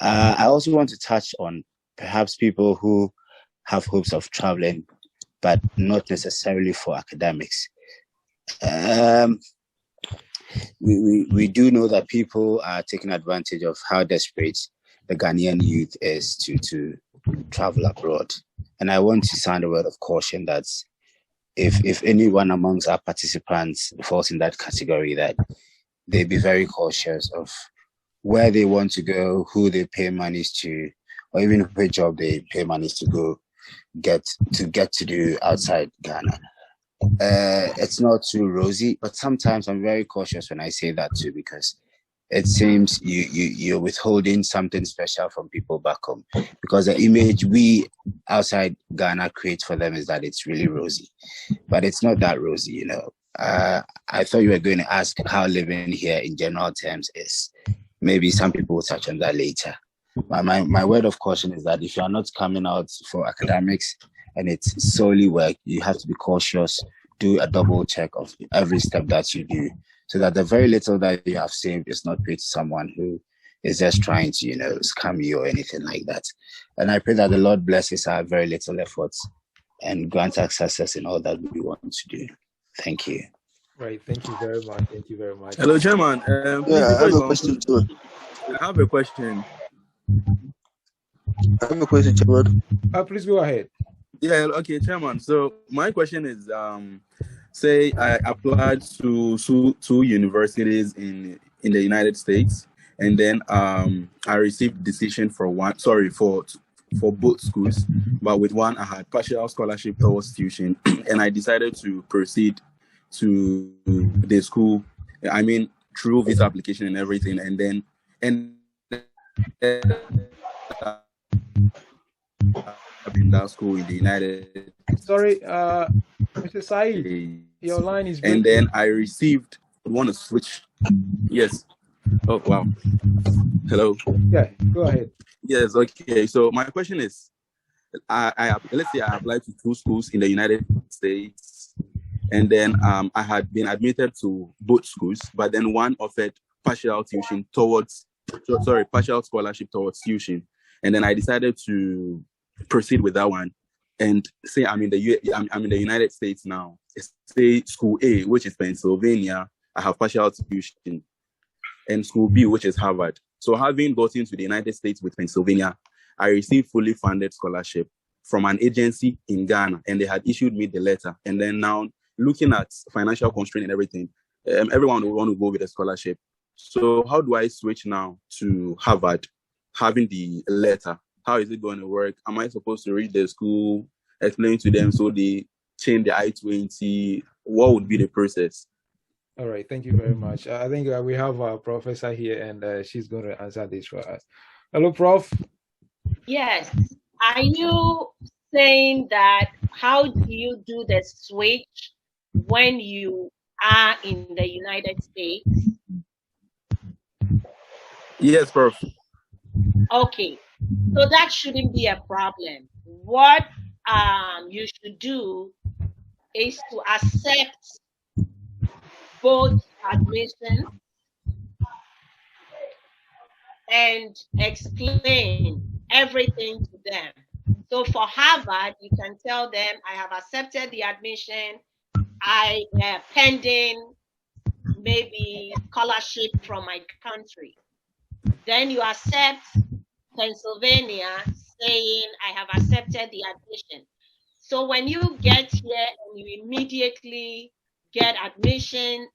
I also want to touch on perhaps people who have hopes of traveling, but not necessarily for academics. We do know that people are taking advantage of how desperate the Ghanaian youth is to travel abroad. And I want to sound a word of caution that if anyone amongst our participants falls in that category, that they be very cautious of where they want to go, who they pay monies to, or even which job they pay monies to go get to do outside Ghana. It's not too rosy, but sometimes I'm very cautious when I say that too, because it seems you're withholding something special from people back home, because the image we outside Ghana create for them is that it's really rosy, but it's not that rosy, you know. I thought you were going to ask how living here in general terms is. Maybe some people will touch on that later. My word of caution is that if you are not coming out for academics and it's solely work, you have to be cautious, do a double check of every step that you do, so that the very little that you have saved is not paid to someone who is just trying to, scam you or anything like that. And I pray that the Lord blesses our very little efforts and grant us success in all that we want to do. Thank you. Right. Thank you very much. Thank you very much. Hello, Chairman. I have a question too. I have a question. Chairman. Please go ahead. Yeah, okay, Chairman. So my question is, say I applied to two universities in the United States, and then I received decision for both schools, but with one I had partial scholarship towards tuition, and I decided to proceed to the school. I mean, through visa application and everything, and then in that school in the United. Sorry, Mr. Saeed, your line is breaking. And then I received. Want to switch? Yes. Oh wow. Hello. Yeah, go ahead. Yes. Okay. So my question is, let's say I applied to 2 schools in the United States, and then I had been admitted to both schools, but then one offered partial scholarship towards tuition, and then I decided to proceed with that one, and say I'm in the United States now. Say school A, which is Pennsylvania, I have partial tuition, and school B, which is Harvard. So having gotten to the United States with Pennsylvania, I received fully funded scholarship from an agency in Ghana, and they had issued me the letter. And then now, looking at financial constraint and everything, everyone will want to go with a scholarship. So how do I switch now to Harvard, having the letter? How is it going to work? Am I supposed to read the school, explain to them so they change the I-20? What would be the process? All right, thank you very much. I think we have our professor here, and she's going to answer this for us. Hello, Prof. Yes. Are you saying that how do you do the switch when you are in the United States? Yes, Prof. Okay. So that shouldn't be a problem. What you should do is to accept both admission and explain everything to them. So for Harvard, you can tell them, I have accepted the admission. I am pending maybe scholarship from my country. Then you accept Pennsylvania saying, I have accepted the admission. So when you get here and you immediately get admission,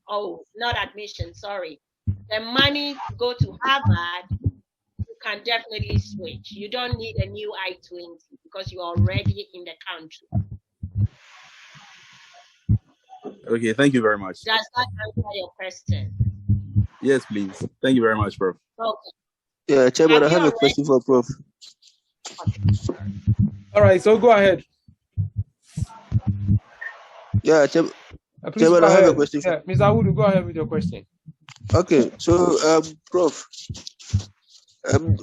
the money to go to Harvard, you can definitely switch. You don't need a new I-20 because you're already in the country. Okay, thank you very much. Does that answer your question? Yes, please. Thank you very much, Prof. Okay. Yeah, Chairman, I have a question for Prof. All right, so go ahead. Yeah, Please Chairman, go I have ahead. a question. Yeah, Ms. Awudu, go ahead with your question. Okay, so Prof,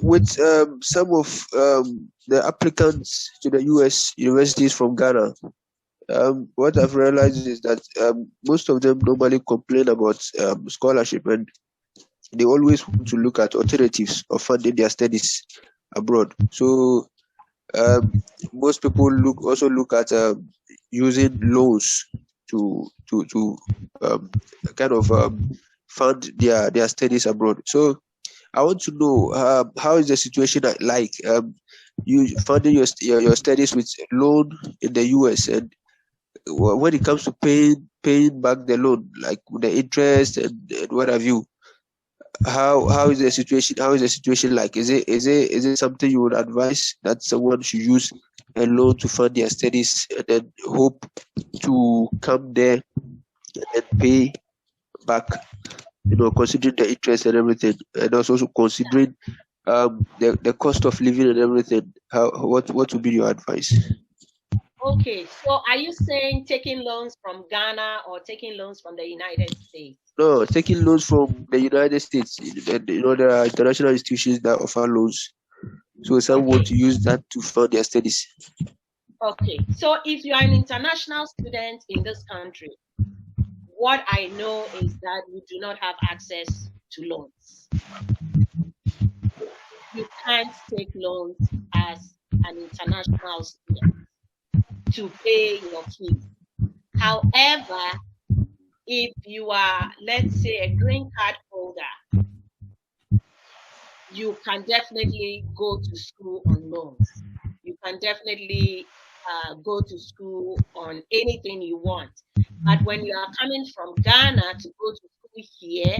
with some of the applicants to the U.S. universities from Ghana, what I've realized is that most of them normally complain about scholarship, and they always want to look at alternatives of funding their studies abroad. So most people also look at using loans to kind of fund their studies abroad. So I want to know how is the situation like? You funding your studies with loan in the US, and when it comes to paying back the loan, like the interest and what have you, how is the situation? How is the situation like? Is it something you would advise that someone should use a loan to fund their studies and then hope to come there and pay back? Considering the interest and everything, and also considering the cost of living and everything. What would be your advice? Okay, so are you saying taking loans from Ghana or taking loans from the United States? No, taking loans from the United States. There are international institutions that offer loans, so some want to use that to fund their studies. Okay, so if you are an international student in this country, what I know is that you do not have access to loans. You can't take loans as an international student to pay your fees. However, if you are, let's say, a green card holder, you can definitely go to school on loans. You can definitely go to school on anything you want. But when you are coming from Ghana to go to school here,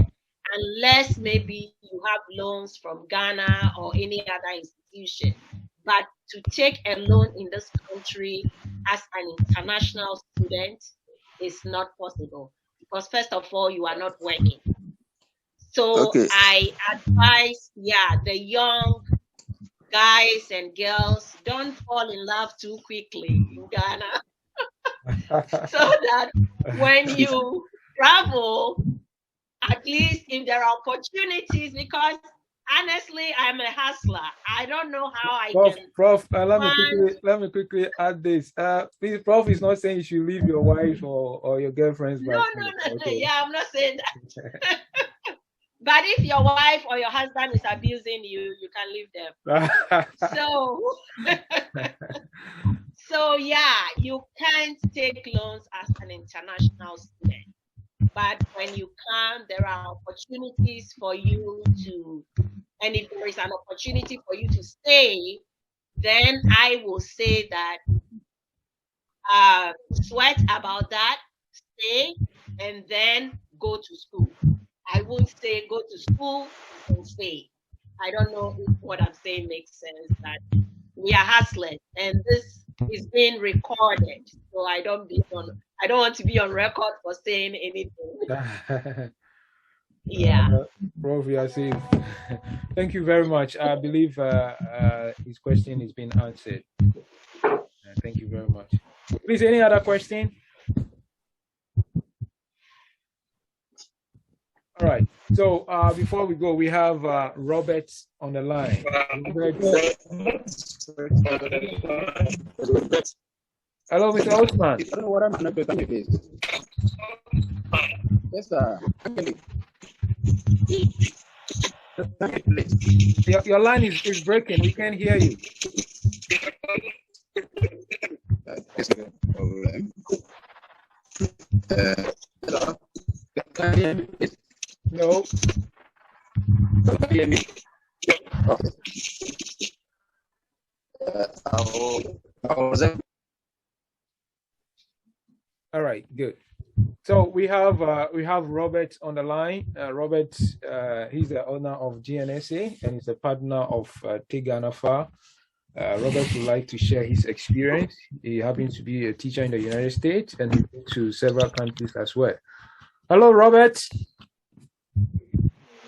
unless maybe you have loans from Ghana or any other institution, but to take a loan in this country as an international student is not possible. Because first of all, you are not working. So Okay. I advise, the young guys and girls, don't fall in love too quickly in Ghana. So that when you travel, at least if there are opportunities, because honestly, I'm a hustler. I don't know how I Prof, can Prof, find. let me quickly add this. Please, Prof is not saying you should leave your wife or your girlfriends No, back no, home. no, no. Okay. Yeah, I'm not saying that. But if your wife or your husband is abusing you, you can leave them. So, so yeah, you can't take loans as an international student. But when you come, there are opportunities for you to, and if there is an opportunity for you to stay, then I will say that sweat about that, stay, and then go to school. I won't say go to school and stay. I don't know if what I'm saying makes sense, but we are hustlers, and this is being recorded, so I don't want to be on record for saying anything. Yeah. Prof, you are safe. Thank you very much. I believe his question has been answered. Thank you very much. Please, any other question? All right. So before we go, we have Robert on the line. Hello, Mr. Osman. I don't know what I'm going to do. Yes, sir. Your line is breaking. We can't hear you. Hello. Can you hear me? No. Can you hear me? All right, good. So we have Robert on the line. Robert, he's the owner of GNSA and he's a partner of Tiganafa. Robert would like to share his experience. He happens to be a teacher in the United States and he's been to several countries as well. Hello, Robert.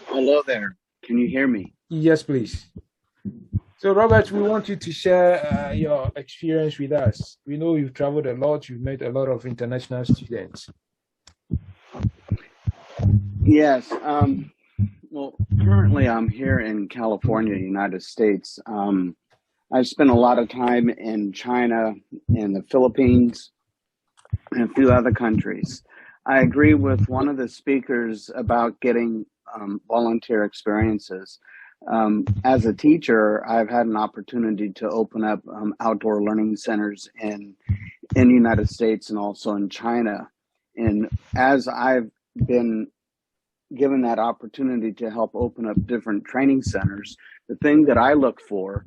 Hello there. Can you hear me? Yes, please. So, Robert, we want you to share your experience with us. We know you've traveled a lot. You've met a lot of international students. Yes. Well, currently I'm here in California, United States. I've spent a lot of time in China, in the Philippines, and a few other countries. I agree with one of the speakers about getting volunteer experiences. As a teacher, I've had an opportunity to open up outdoor learning centers in the United States and also in China. And as I've been given that opportunity to help open up different training centers, the thing that I look for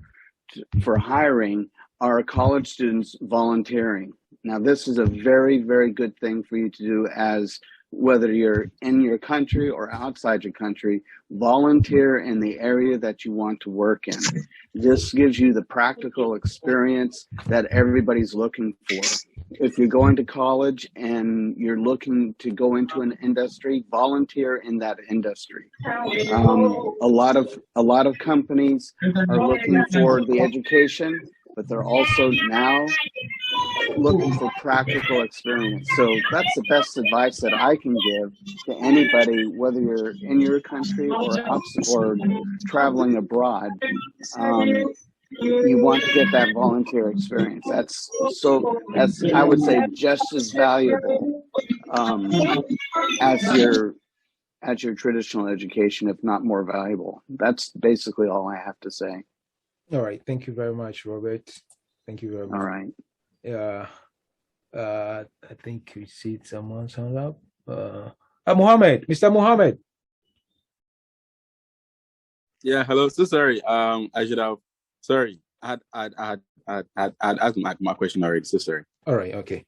hiring are college students volunteering. Now, this is a very, very good thing for you to do as whether you're in your country or outside your country, volunteer in the area that you want to work in. This gives you the practical experience that everybody's looking for. If you're going to college and you're looking to go into an industry, volunteer in that industry. A lot of companies are looking for the education, but they're also now looking for practical experience. So that's the best advice that I can give to anybody, whether you're in your country or traveling abroad. You want to get that volunteer experience. That's I would say just as valuable as your traditional education, if not more valuable. That's basically all I have to say. All right. Thank you very much, Robert. Thank you very much. All right. I think we see someone's hung up. Mohammed, Mr. Mohammed. Yeah, hello. So sorry. I should have. Sorry, I'd asked my question already. So sorry. All right. Okay.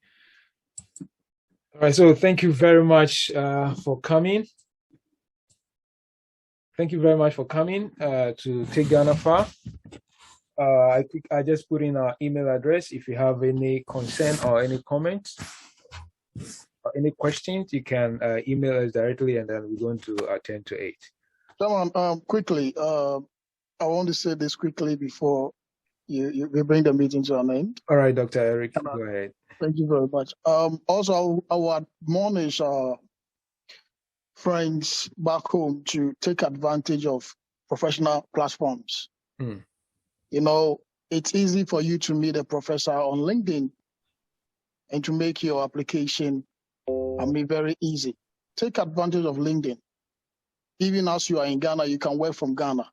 All right. So thank you very much for coming. Thank you very much for coming to Take Ghana Far. I think I just put in our email address. If you have any concern or any comments or any questions, you can email us directly, and then we're going to attend to it. Someone, quickly, I want to say this quickly before we bring the meeting to an end. All right, Dr. Eric, go ahead. Thank you very much. Also, I would admonish our friends back home to take advantage of professional platforms. Mm. You know, it's easy for you to meet a professor on LinkedIn and to make your application, very easy. Take advantage of LinkedIn. Even as you are in Ghana, you can work from Ghana.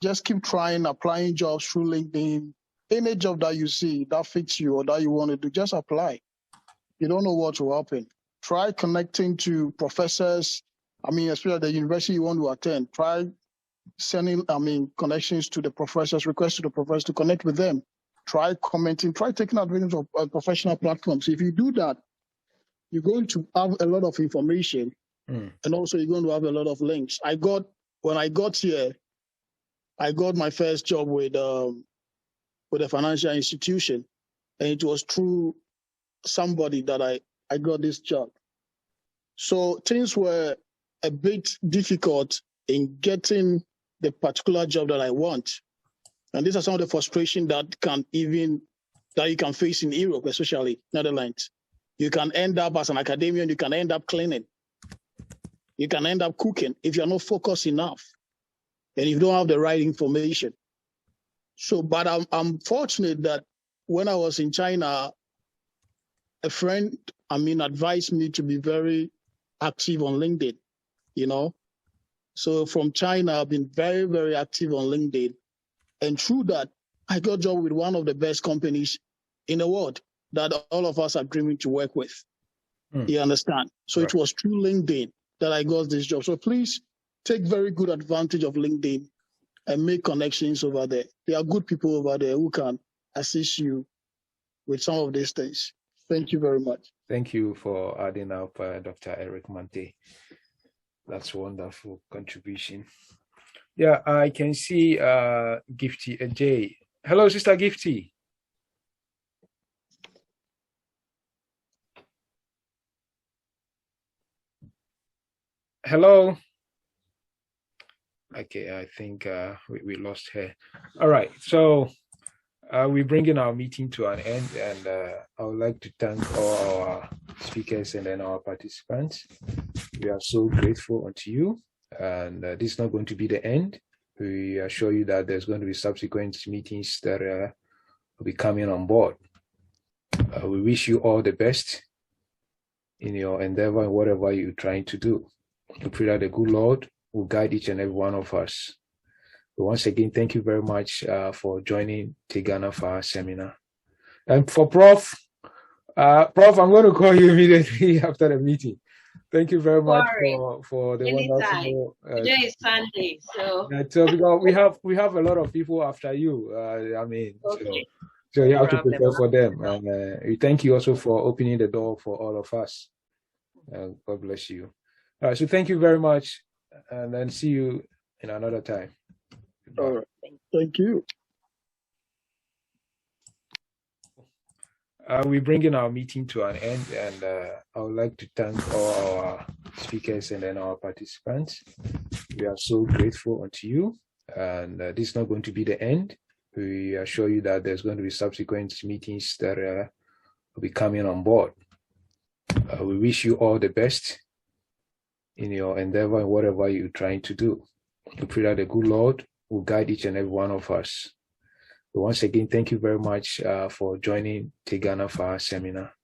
Just keep trying, applying jobs through LinkedIn. Any job that you see that fits you or that you want to do, just apply. You don't know what will happen. Try connecting to professors, especially at the university you want to attend. Try sending, connections to the professors, requests to the professors to connect with them. Try commenting, try taking advantage of professional platforms. If you do that, you're going to have a lot of information, and also you're going to have a lot of links. When I got here, I got my first job with a financial institution, and it was through somebody that I got this job. So things were a bit difficult in getting the particular job that I want. And these are some of the frustration that you can face in Europe, especially Netherlands. You can end up as an academician, you can end up cleaning. You can end up cooking if you're not focused enough and if you don't have the right information. So, but I'm fortunate that when I was in China, a friend, advised me to be very active on LinkedIn, So from China, I've been very, very active on LinkedIn. And through that, I got a job with one of the best companies in the world that all of us are dreaming to work with. You understand? So It was through LinkedIn that I got this job. So please take very good advantage of LinkedIn and make connections over there. There are good people over there who can assist you with some of these things. Thank you very much. Thank you for adding up, Dr. Eric Mante. That's a wonderful contribution. Yeah, I can see Gifty Jay. Hello, Sister Gifty. Hello. Okay, I think we lost her. All right, so we're bringing our meeting to an end, and I would like to thank all our speakers and then our participants. We are so grateful unto you, and this is not going to be the end. We assure you that there's going to be subsequent meetings that will be coming on board. We wish you all the best in your endeavor and whatever you're trying to do. We pray that the good Lord will guide each and every one of us. So once again, thank you very much for joining Ghana for our seminar. And for Prof, I'm going to call you immediately after the meeting. Thank you very much for the wonderful. Today is Sunday, so. So because we have a lot of people after you. Okay. So you have to prepare for them. And we thank you also for opening the door for all of us. God bless you. All right, so thank you very much, and then see you in another time. All right. Thank you. We're bringing our meeting to an end, and I would like to thank all our speakers and then our participants. We are so grateful unto you, and this is not going to be the end. We assure you that there's going to be subsequent meetings that will be coming on board. We wish you all the best in your endeavor and whatever you're trying to do. We pray that the good Lord will guide each and every one of us. So once again, thank you very much for joining Ghana for our seminar.